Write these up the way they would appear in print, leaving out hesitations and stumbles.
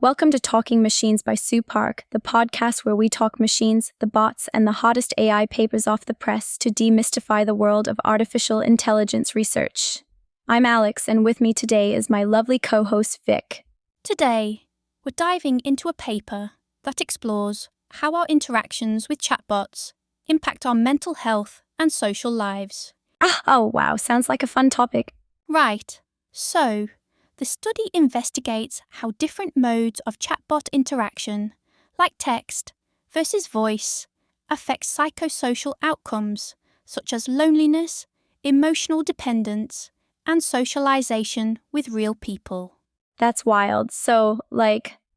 Welcome to Talking Machines by Sue Park, the podcast where we talk machines, the bots, and the hottest AI papers off the press to demystify the world of artificial intelligence research. I'm Alex, and with me today is my lovely co-host Vic. Today, we're diving into a paper that explores how our interactions with chatbots impact our mental health and social lives. Oh wow, sounds like a fun topic. Right, so the study investigates how different modes of chatbot interaction, like text versus voice, affect psychosocial outcomes such as loneliness, emotional dependence, and socialization with real people. That's wild. So,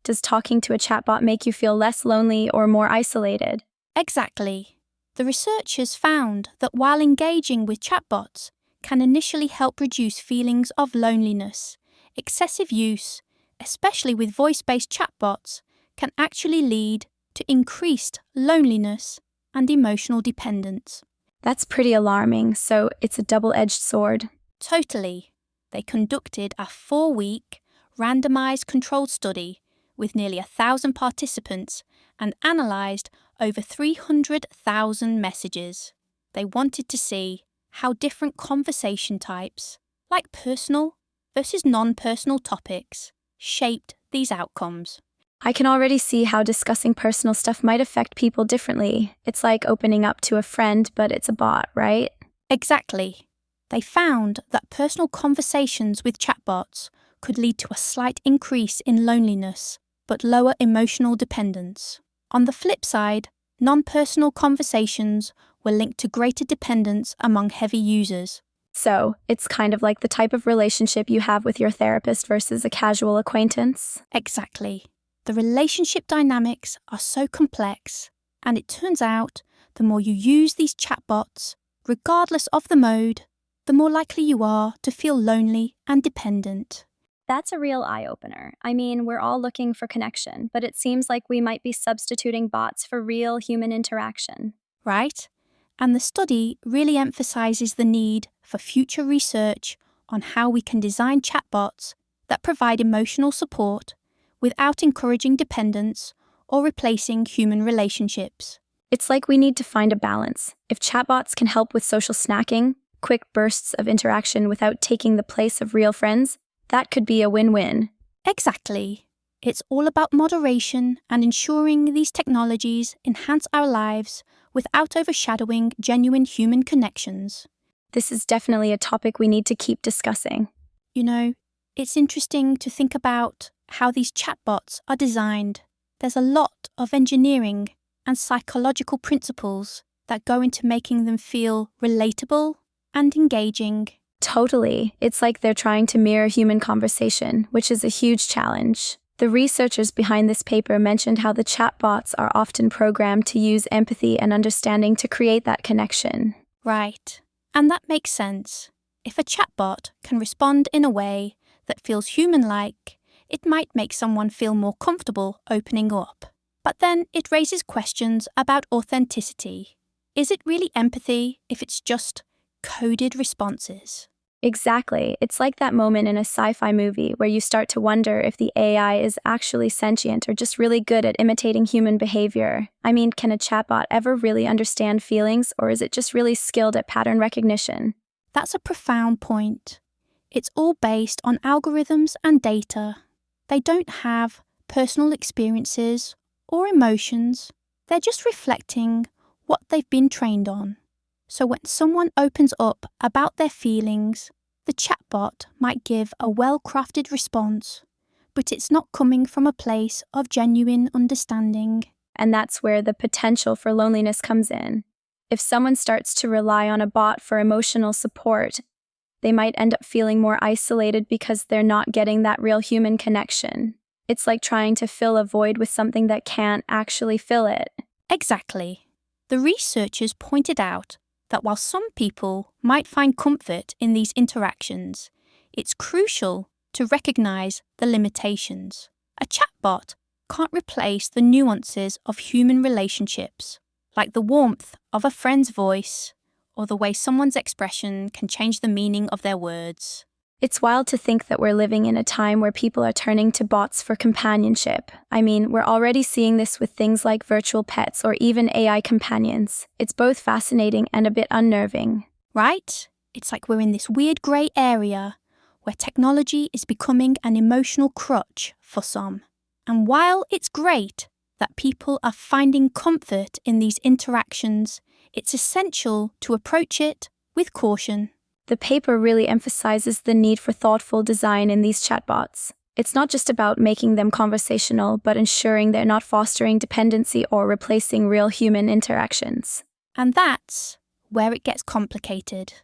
does talking to a chatbot make you feel less lonely or more isolated? Exactly. The researchers found that while engaging with chatbots can initially help reduce feelings of loneliness, excessive use, especially with voice-based chatbots, can actually lead to increased loneliness and emotional dependence. That's pretty alarming, so it's a double-edged sword. Totally. They conducted a 4-week, randomized controlled study with nearly 1,000 participants and analysed over 300,000 messages. They wanted to see how different conversation types, like personal versus non-personal topics, shaped these outcomes. I can already see how discussing personal stuff might affect people differently. It's like opening up to a friend, but it's a bot, right? Exactly. They found that personal conversations with chatbots could lead to a slight increase in loneliness, but lower emotional dependence. On the flip side, non-personal conversations were linked to greater dependence among heavy users. So, it's kind of like the type of relationship you have with your therapist versus a casual acquaintance. Exactly. The relationship dynamics are so complex, and it turns out the more you use these chatbots, regardless of the mode, the more likely you are to feel lonely and dependent. That's a real eye-opener. I mean, we're all looking for connection, but it seems like we might be substituting bots for real human interaction. Right? And the study really emphasizes the need for future research on how we can design chatbots that provide emotional support without encouraging dependence or replacing human relationships. It's like we need to find a balance. If chatbots can help with social snacking, quick bursts of interaction without taking the place of real friends, that could be a win-win. Exactly. It's all about moderation and ensuring these technologies enhance our lives without overshadowing genuine human connections. This is definitely a topic we need to keep discussing. You know, it's interesting to think about how these chatbots are designed. There's a lot of engineering and psychological principles that go into making them feel relatable and engaging. Totally. It's like they're trying to mirror human conversation, which is a huge challenge. The researchers behind this paper mentioned how the chatbots are often programmed to use empathy and understanding to create that connection. Right. And that makes sense. If a chatbot can respond in a way that feels human-like, it might make someone feel more comfortable opening up. But then it raises questions about authenticity. Is it really empathy if it's just coded responses? Exactly. It's like that moment in a sci-fi movie where you start to wonder if the AI is actually sentient or just really good at imitating human behavior. I mean, can a chatbot ever really understand feelings, or is it just really skilled at pattern recognition? That's a profound point. It's all based on algorithms and data. They don't have personal experiences or emotions. They're just reflecting what they've been trained on. So when someone opens up about their feelings, the chatbot might give a well-crafted response, but it's not coming from a place of genuine understanding. And that's where the potential for loneliness comes in. If someone starts to rely on a bot for emotional support, they might end up feeling more isolated because they're not getting that real human connection. It's like trying to fill a void with something that can't actually fill it. Exactly. The researchers pointed out that while some people might find comfort in these interactions, it's crucial to recognize the limitations. A chatbot can't replace the nuances of human relationships, like the warmth of a friend's voice or the way someone's expression can change the meaning of their words. It's wild to think that we're living in a time where people are turning to bots for companionship. I mean, we're already seeing this with things like virtual pets or even AI companions. It's both fascinating and a bit unnerving. Right? It's like we're in this weird grey area where technology is becoming an emotional crutch for some. And while it's great that people are finding comfort in these interactions, it's essential to approach it with caution. The paper really emphasizes the need for thoughtful design in these chatbots. It's not just about making them conversational, but ensuring they're not fostering dependency or replacing real human interactions. And that's where it gets complicated.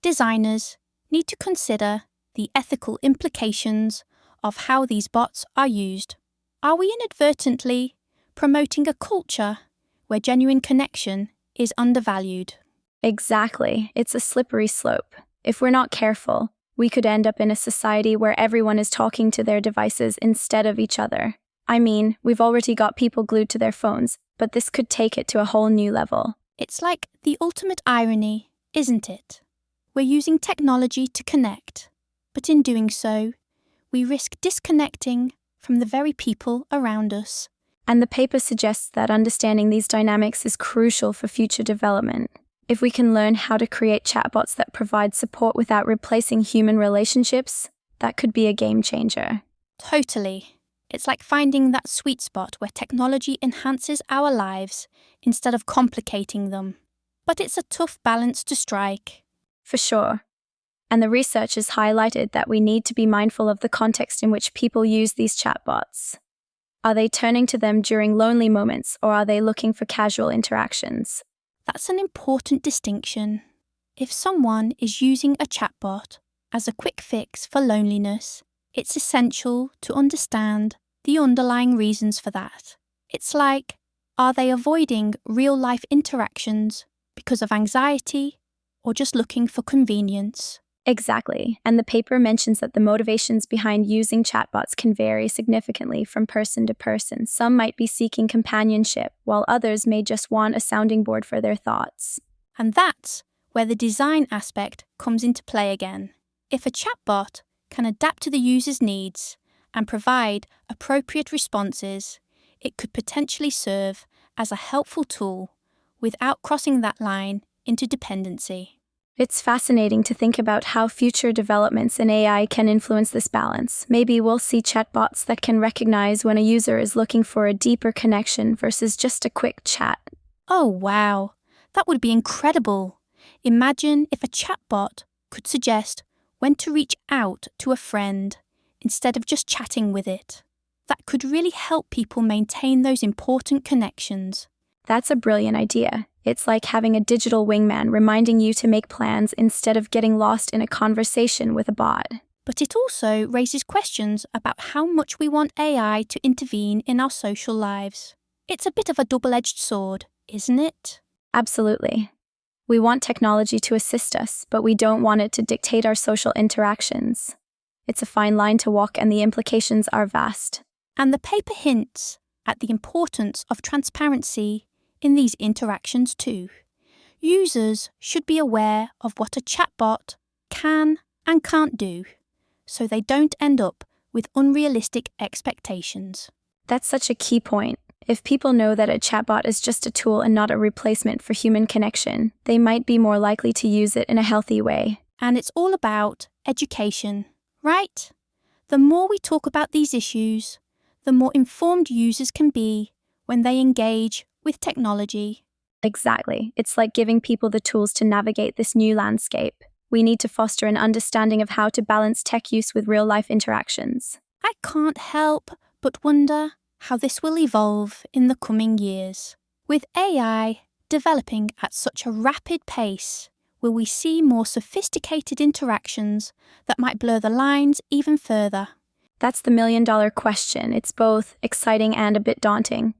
Designers need to consider the ethical implications of how these bots are used. Are we inadvertently promoting a culture where genuine connection is undervalued? Exactly. It's a slippery slope. If we're not careful, we could end up in a society where everyone is talking to their devices instead of each other. I mean, we've already got people glued to their phones, but this could take it to a whole new level. It's like the ultimate irony, isn't it? We're using technology to connect, but in doing so, we risk disconnecting from the very people around us. And the paper suggests that understanding these dynamics is crucial for future development. If we can learn how to create chatbots that provide support without replacing human relationships, that could be a game changer. Totally. It's like finding that sweet spot where technology enhances our lives instead of complicating them. But it's a tough balance to strike. For sure. And the research has highlighted that we need to be mindful of the context in which people use these chatbots. Are they turning to them during lonely moments, or are they looking for casual interactions? That's an important distinction. If someone is using a chatbot as a quick fix for loneliness, it's essential to understand the underlying reasons for that. It's like, are they avoiding real-life interactions because of anxiety or just looking for convenience? Exactly. And the paper mentions that the motivations behind using chatbots can vary significantly from person to person. Some might be seeking companionship, while others may just want a sounding board for their thoughts. And that's where the design aspect comes into play again. If a chatbot can adapt to the user's needs and provide appropriate responses, it could potentially serve as a helpful tool without crossing that line into dependency. It's fascinating to think about how future developments in AI can influence this balance. Maybe we'll see chatbots that can recognize when a user is looking for a deeper connection versus just a quick chat. Oh wow, that would be incredible. Imagine if a chatbot could suggest when to reach out to a friend instead of just chatting with it. That could really help people maintain those important connections. That's a brilliant idea. It's like having a digital wingman reminding you to make plans instead of getting lost in a conversation with a bot. But it also raises questions about how much we want AI to intervene in our social lives. It's a bit of a double-edged sword, isn't it? Absolutely. We want technology to assist us, but we don't want it to dictate our social interactions. It's a fine line to walk, and the implications are vast. And the paper hints at the importance of transparency in these interactions too. Users should be aware of what a chatbot can and can't do, so they don't end up with unrealistic expectations. That's such a key point. If people know that a chatbot is just a tool and not a replacement for human connection, they might be more likely to use it in a healthy way. And it's all about education, right? The more we talk about these issues, the more informed users can be when they engage with technology. Exactly. It's like giving people the tools to navigate this new landscape. We need to foster an understanding of how to balance tech use with real-life interactions. I can't help but wonder how this will evolve in the coming years. With AI developing at such a rapid pace, will we see more sophisticated interactions that might blur the lines even further? That's the million-dollar question. It's both exciting and a bit daunting.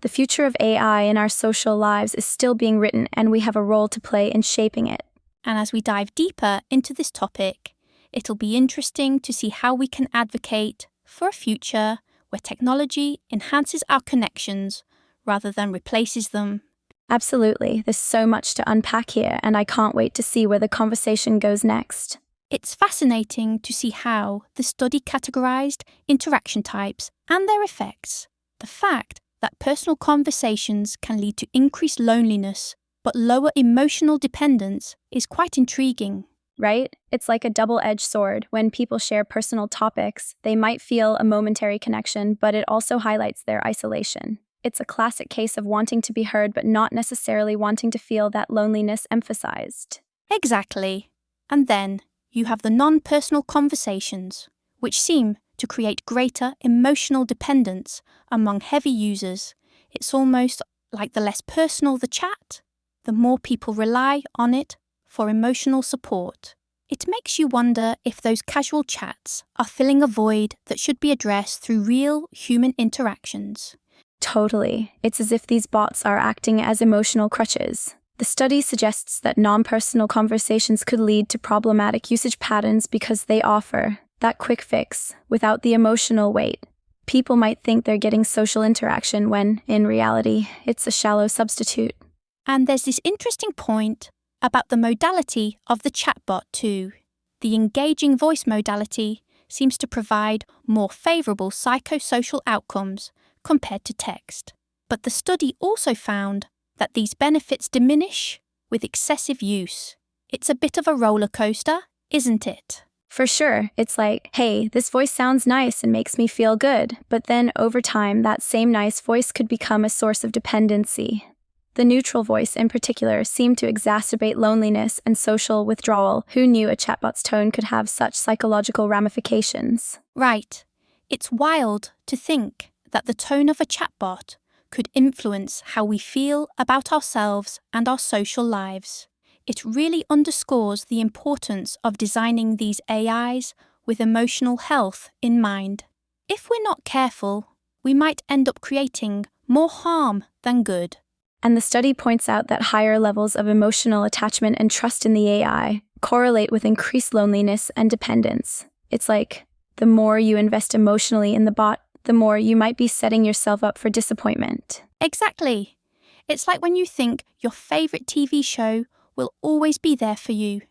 The future of AI in our social lives is still being written, and we have a role to play in shaping it. And as we dive deeper into this topic, it'll be interesting to see how we can advocate for a future where technology enhances our connections rather than replaces them. Absolutely. There's so much to unpack here, and I can't wait to see where the conversation goes next. It's fascinating to see how the study categorized interaction types and their effects. The fact that personal conversations can lead to increased loneliness but lower emotional dependence is quite intriguing. Right? It's like a double-edged sword. When people share personal topics, they might feel a momentary connection, but it also highlights their isolation. It's a classic case of wanting to be heard but not necessarily wanting to feel that loneliness emphasized. Exactly. And then you have the non-personal conversations, which seem to create greater emotional dependence among heavy users. It's almost like the less personal the chat, the more people rely on it for emotional support. It makes you wonder if those casual chats are filling a void that should be addressed through real human interactions. Totally. It's as if these bots are acting as emotional crutches. The study suggests that non-personal conversations could lead to problematic usage patterns because they offer that quick fix without the emotional weight. People might think they're getting social interaction when, in reality, it's a shallow substitute. And there's this interesting point about the modality of the chatbot too. The engaging voice modality seems to provide more favourable psychosocial outcomes compared to text. But the study also found that these benefits diminish with excessive use. It's a bit of a roller coaster, isn't it? For sure, it's like, hey, this voice sounds nice and makes me feel good, but then over time, that same nice voice could become a source of dependency. The neutral voice in particular seemed to exacerbate loneliness and social withdrawal. Who knew a chatbot's tone could have such psychological ramifications? Right. It's wild to think that the tone of a chatbot could influence how we feel about ourselves and our social lives. It really underscores the importance of designing these AIs with emotional health in mind. If we're not careful, we might end up creating more harm than good. And the study points out that higher levels of emotional attachment and trust in the AI correlate with increased loneliness and dependence. It's like, the more you invest emotionally in the bot, the more you might be setting yourself up for disappointment. Exactly. It's like when you think your favourite TV show will always be there for you,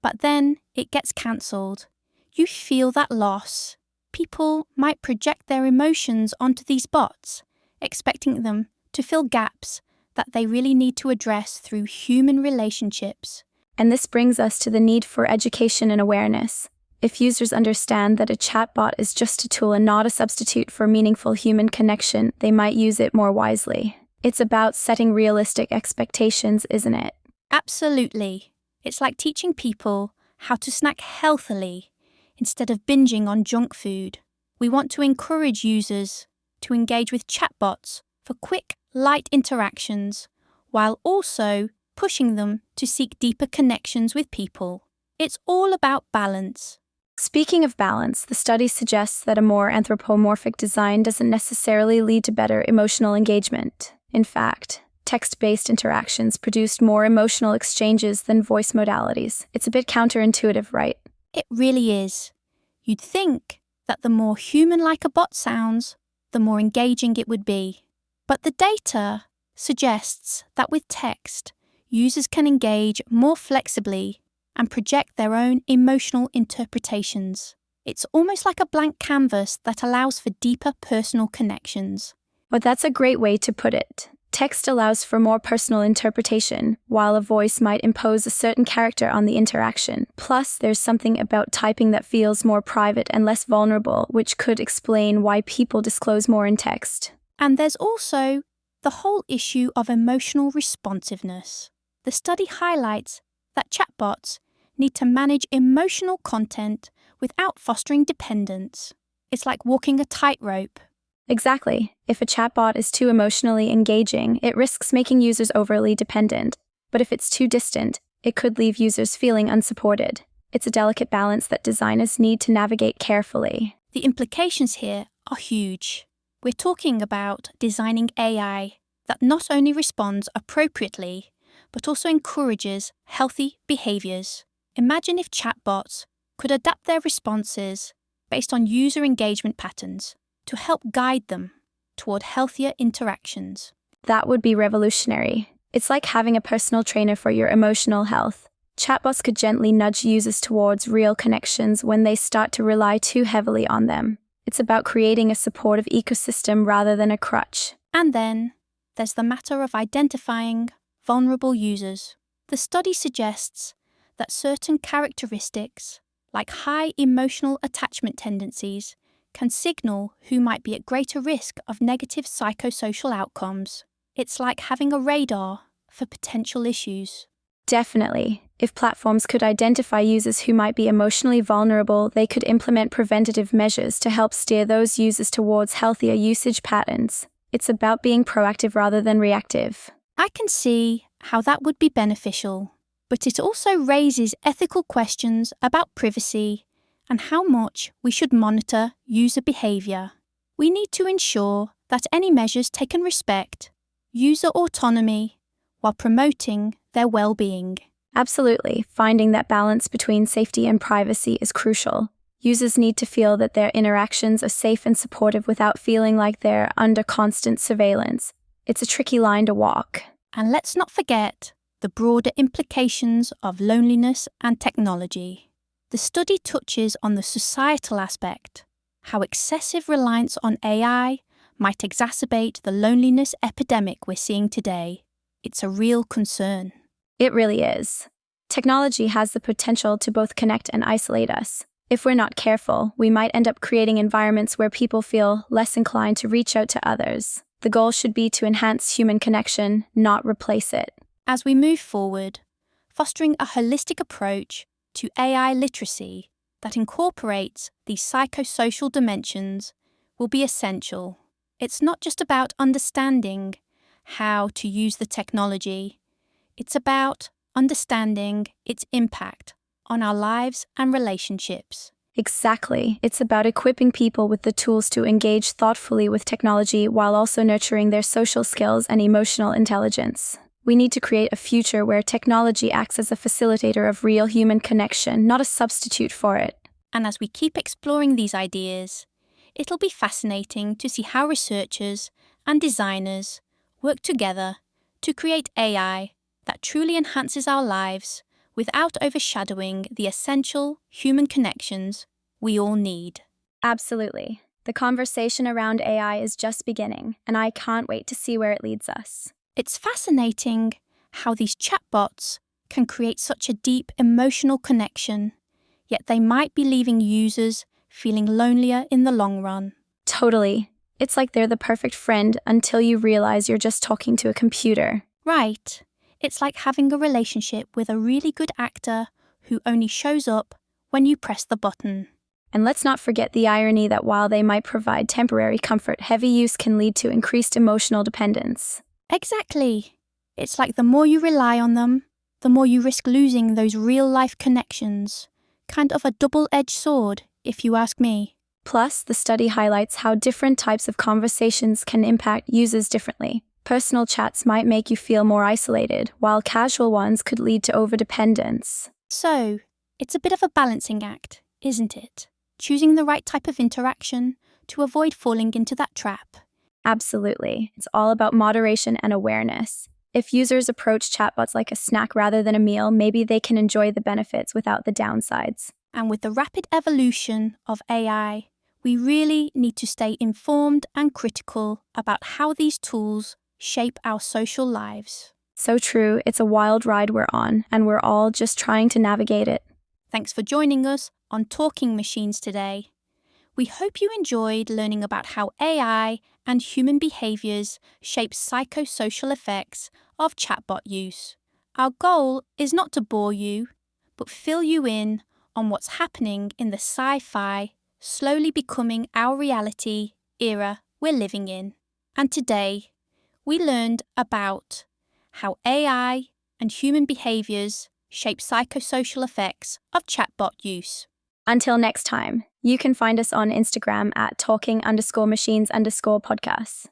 but then it gets cancelled. You feel that loss. People might project their emotions onto these bots, expecting them to fill gaps that they really need to address through human relationships. And this brings us to the need for education and awareness. If users understand that a chatbot is just a tool and not a substitute for meaningful human connection, they might use it more wisely. It's about setting realistic expectations, isn't it? Absolutely. It's like teaching people how to snack healthily instead of binging on junk food. We want to encourage users to engage with chatbots for quick, light interactions, while also pushing them to seek deeper connections with people. It's all about balance. Speaking of balance, the study suggests that a more anthropomorphic design doesn't necessarily lead to better emotional engagement. In fact, text-based interactions produced more emotional exchanges than voice modalities. It's a bit counterintuitive, right? It really is. You'd think that the more human-like a bot sounds, the more engaging it would be. But the data suggests that with text, users can engage more flexibly and project their own emotional interpretations. It's almost like a blank canvas that allows for deeper personal connections. But that's a great way to put it. Text allows for more personal interpretation, while a voice might impose a certain character on the interaction. Plus, there's something about typing that feels more private and less vulnerable, which could explain why people disclose more in text. And there's also the whole issue of emotional responsiveness. The study highlights that chatbots need to manage emotional content without fostering dependence. It's like walking a tightrope. Exactly. If a chatbot is too emotionally engaging, it risks making users overly dependent. But if it's too distant, it could leave users feeling unsupported. It's a delicate balance that designers need to navigate carefully. The implications here are huge. We're talking about designing AI that not only responds appropriately, but also encourages healthy behaviours. Imagine if chatbots could adapt their responses based on user engagement patterns to help guide them toward healthier interactions. That would be revolutionary. It's like having a personal trainer for your emotional health. Chatbots could gently nudge users towards real connections when they start to rely too heavily on them. It's about creating a supportive ecosystem rather than a crutch. And then there's the matter of identifying vulnerable users. The study suggests that certain characteristics, like high emotional attachment tendencies, can signal who might be at greater risk of negative psychosocial outcomes. It's like having a radar for potential issues. Definitely. If platforms could identify users who might be emotionally vulnerable, they could implement preventative measures to help steer those users towards healthier usage patterns. It's about being proactive rather than reactive. I can see how that would be beneficial, but it also raises ethical questions about privacy and how much we should monitor user behaviour. We need to ensure that any measures taken respect user autonomy while promoting their well-being. Absolutely. Finding that balance between safety and privacy is crucial. Users need to feel that their interactions are safe and supportive without feeling like they're under constant surveillance. It's a tricky line to walk. And let's not forget the broader implications of loneliness and technology. The study touches on the societal aspect, how excessive reliance on AI might exacerbate the loneliness epidemic we're seeing today. It's a real concern. It really is. Technology has the potential to both connect and isolate us. If we're not careful, we might end up creating environments where people feel less inclined to reach out to others. The goal should be to enhance human connection, not replace it. As we move forward, fostering a holistic approach to AI literacy that incorporates these psychosocial dimensions will be essential. It's not just about understanding how to use the technology, it's about understanding its impact on our lives and relationships. Exactly. It's about equipping people with the tools to engage thoughtfully with technology while also nurturing their social skills and emotional intelligence. We need to create a future where technology acts as a facilitator of real human connection, not a substitute for it. And as we keep exploring these ideas, it'll be fascinating to see how researchers and designers work together to create AI that truly enhances our lives without overshadowing the essential human connections we all need. Absolutely. The conversation around AI is just beginning, and I can't wait to see where it leads us. It's fascinating how these chatbots can create such a deep emotional connection, yet they might be leaving users feeling lonelier in the long run. Totally. It's like they're the perfect friend until you realize you're just talking to a computer. Right. It's like having a relationship with a really good actor who only shows up when you press the button. And let's not forget the irony that while they might provide temporary comfort, heavy use can lead to increased emotional dependence. Exactly. It's like the more you rely on them, the more you risk losing those real-life connections. Kind of a double-edged sword, if you ask me. Plus, the study highlights how different types of conversations can impact users differently. Personal chats might make you feel more isolated, while casual ones could lead to overdependence. So, it's a bit of a balancing act, isn't it? Choosing the right type of interaction to avoid falling into that trap. Absolutely. It's all about moderation and awareness. If users approach chatbots like a snack rather than a meal, maybe they can enjoy the benefits without the downsides. And with the rapid evolution of AI, we really need to stay informed and critical about how these tools shape our social lives. So true, it's a wild ride we're on, and we're all just trying to navigate it. Thanks for joining us on Talking Machines today. We hope you enjoyed learning about how AI and human behaviours shape psychosocial effects of chatbot use. Our goal is not to bore you, but fill you in on what's happening in the sci-fi, slowly becoming our reality era we're living in. And today, we learned about how AI and human behaviours shape psychosocial effects of chatbot use. Until next time, you can find us on Instagram at talking_machines_podcasts.